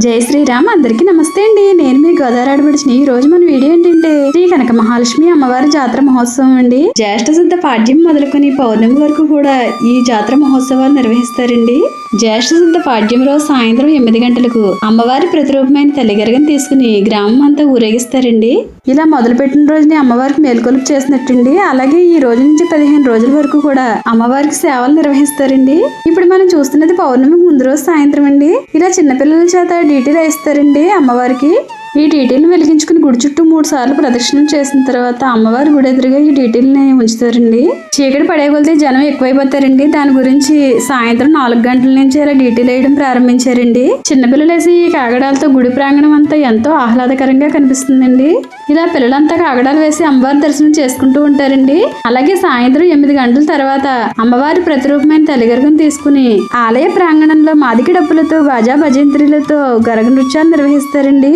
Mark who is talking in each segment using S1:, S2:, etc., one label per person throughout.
S1: జై శ్రీరామ్. అందరికీ నమస్తే అండి. నేను మీ గోదావరి ఆడబడిచిన. ఈ రోజు మన వీడియో ఏంటంటే శ్రీ కనక మహాలక్ష్మి అమ్మవారి జాతర మహోత్సవం అండి. జ్యేష్ఠ శుద్ధ పాడ్యం మొదలుకొని పౌర్ణమి వరకు కూడా ఈ జాతర మహోత్సవాలు నిర్వహిస్తారండి. జ్యేష్ఠ శుద్ధ పాడ్యం రోజు సాయంత్రం 8 గంటలకు అమ్మవారి ప్రతిరూపమైన తల్లిగరగని తీసుకుని గ్రామం అంతా ఊరేగిస్తారండి. ఇలా మొదలుపెట్టిన రోజుని అమ్మవారికి మేల్కొలుపు చేసినట్టండి. అలాగే ఈ రోజు నుంచి 15 రోజుల వరకు కూడా అమ్మవారికి సేవలు నిర్వహిస్తారండి. ఇప్పుడు మనం చూస్తున్నది పౌర్ణమి ముందు రోజు సాయంత్రం అండి. ఇలా చిన్నపిల్లల చేత డీటీలు వేస్తారండి అమ్మవారికి. ఈ డీటీలను వెలిగించుకుని గుడి చుట్టూ 3 సార్లు ప్రదక్షిణం చేసిన తర్వాత అమ్మవారి గుడి ఎదురుగా ఈ డీటీలని ఉంచుతారండి. చీకటి పడే కొలితే జనం ఎక్కువైపోతారండి. దాని గురించి సాయంత్రం 4 గంటల నుంచి ఇలా డీటీలు వేయడం ప్రారంభించారండి. చిన్నపిల్లలు వేసి ఈ కాగడాలతో గుడి ప్రాంగణం అంతా ఎంతో ఆహ్లాదకరంగా కనిపిస్తుందండి. ఇలా పిల్లలంతా కాగడాలు వేసి అమ్మవారి దర్శనం చేసుకుంటూ ఉంటారండి. అలాగే సాయంత్రం 8 గంటల తర్వాత అమ్మవారి ప్రతిరూపమైన తల్లిగరగను తీసుకుని ఆలయ ప్రాంగణంలో మాదిక డప్పులతో బాజా భజంత్రీలతో గరగ నృత్యాలు నిర్వహిస్తారండి.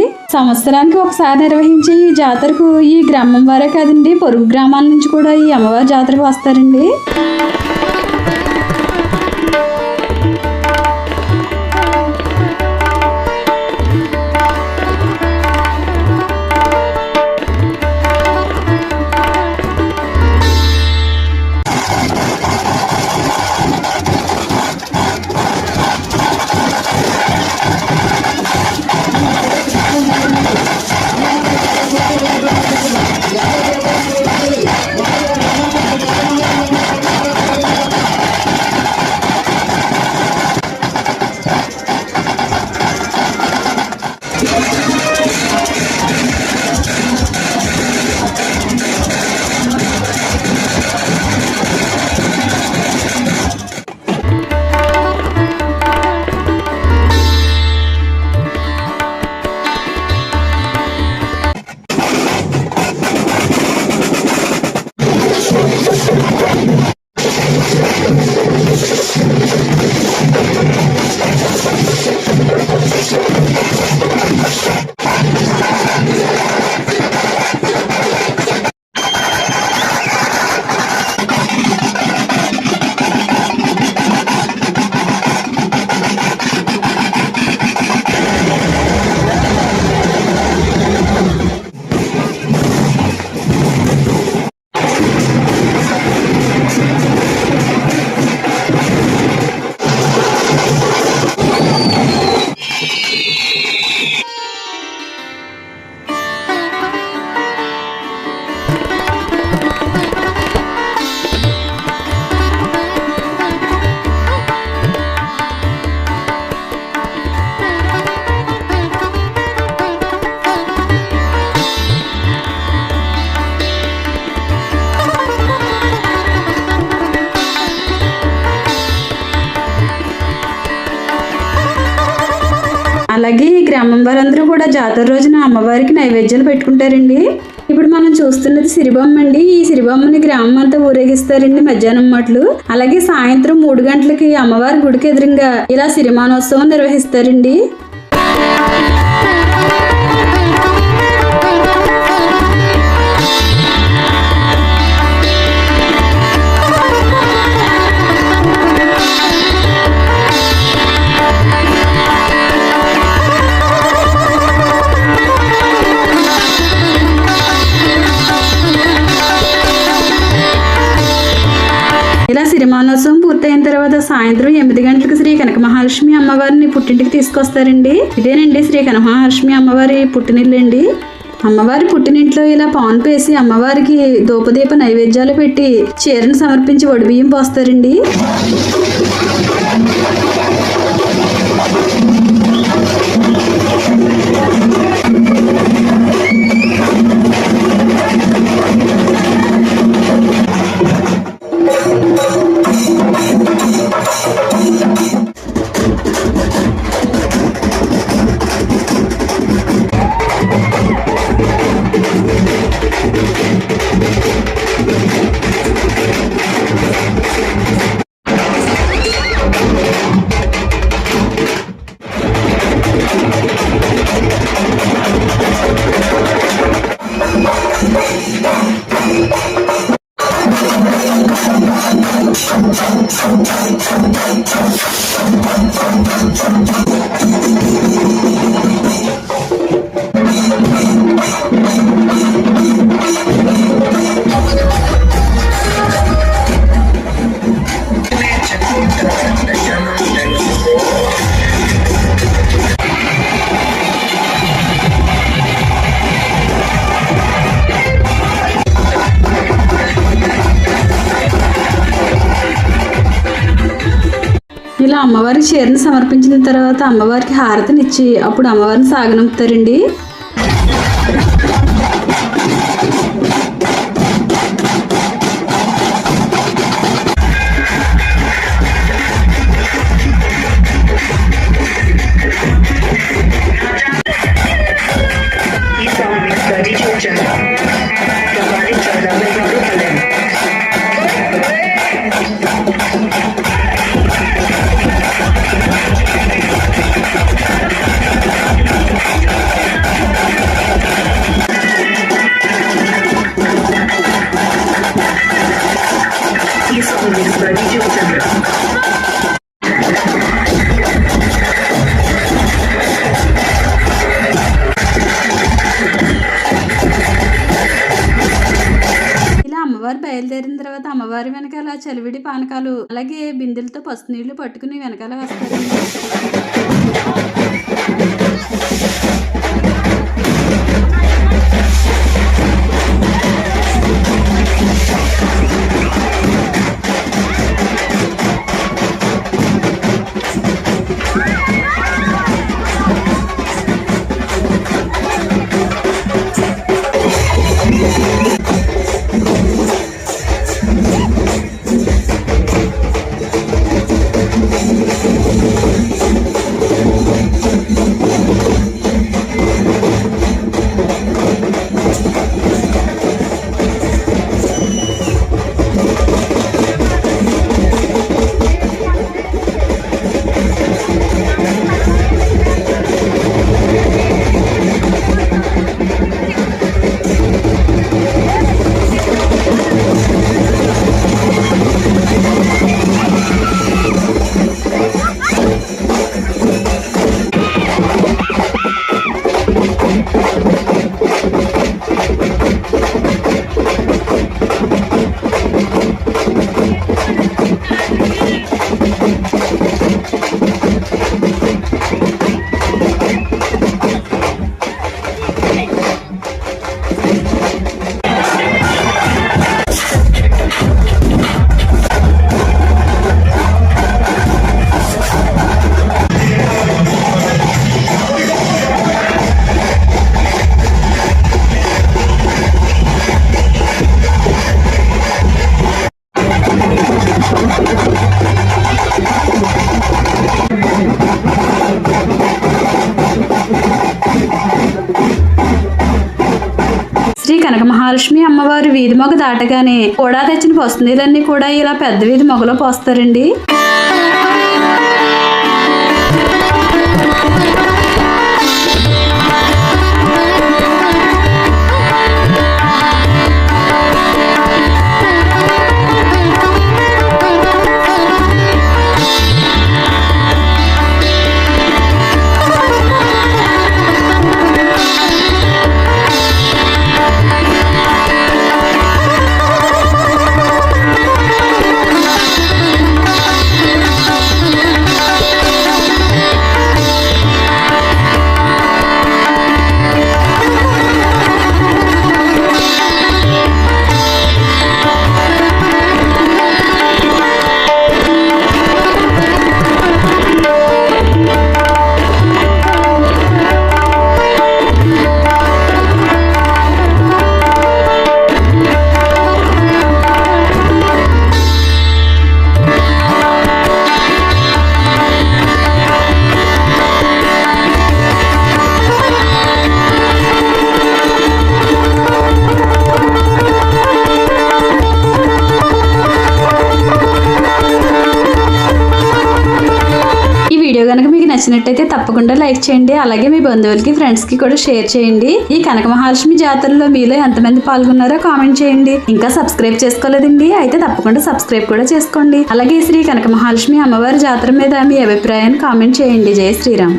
S1: సంవత్సరానికి ఒకసారి నిర్వహించే ఈ జాతరకు ఈ గ్రామం వారే కాదండి, పొరుగు గ్రామాల నుంచి కూడా ఈ అమ్మవారి జాతరకు వస్తారండి. అలాగే ఈ గ్రామం వారందరూ కూడా జాతర రోజున అమ్మవారికి నైవేద్యాలు పెట్టుకుంటారండి. ఇప్పుడు మనం చూస్తున్నది సిరిబొమ్మ అండి. ఈ సిరిబొమ్మని గ్రామం అంతా ఊరేగిస్తారండి మధ్యాహ్నం మాటలు. అలాగే సాయంత్రం 3 గంటలకి అమ్మవారి గుడికి ఎదురుగా ఇలా సిరిమానోత్సవం నిర్వహిస్తారండి. ఇలా సిరిమానోత్సవం పూర్తయిన తర్వాత సాయంత్రం 8 గంటలకు శ్రీ కనక మహాలక్ష్మి అమ్మవారిని పుట్టింటికి తీసుకొస్తారండి. ఇదేనండి శ్రీ కనక మహాలక్ష్మి అమ్మవారి పుట్టినిల్లండి. అమ్మవారి పుట్టినింట్లో ఇలా పాన్ పేసి అమ్మవారికి ధూపదీప నైవేద్యాలు పెట్టి చీరను సమర్పించి వడిబియ్యం పోస్తారండి. ఇలా అమ్మవారికి చీరను సమర్పించిన తర్వాత అమ్మవారికి హారతినిచ్చి అప్పుడు అమ్మవారిని సాగనంపుతారండి. అమ్మవారు బయలుదేరిన తర్వాత అమ్మవారి వెనకాల చలివిడి పానకాలు అలాగే బిందెలతో పసుపు నీళ్లు పట్టుకుని వెనకాల వస్తారు. శ్రీ కనక మహాలక్ష్మి అమ్మవారి వీధి మొగ దాటగానే కూడా తెచ్చిన పసుపు నీళ్ళన్నీ కూడా ఇలా పెద్ద వీధి మొగలో పోస్తారండి.
S2: కనుక మీకు నచ్చినట్టయితే తప్పకుండా లైక్ చేయండి. అలాగే మీ బంధువులకి ఫ్రెండ్స్ కి కూడా షేర్ చేయండి. ఈ కనక మహాలక్ష్మి జాతరలో మీలో ఎంతమంది పాల్గొన్నారో కామెంట్ చేయండి. ఇంకా సబ్స్క్రైబ్ చేసుకోలేదండి అయితే తప్పకుండా సబ్స్క్రైబ్ కూడా చేసుకోండి. అలాగే శ్రీ కనక మహాలక్ష్మి అమ్మవారి జాతర మీద మీ అభిప్రాయాన్ని కామెంట్ చేయండి. జై శ్రీరామ్.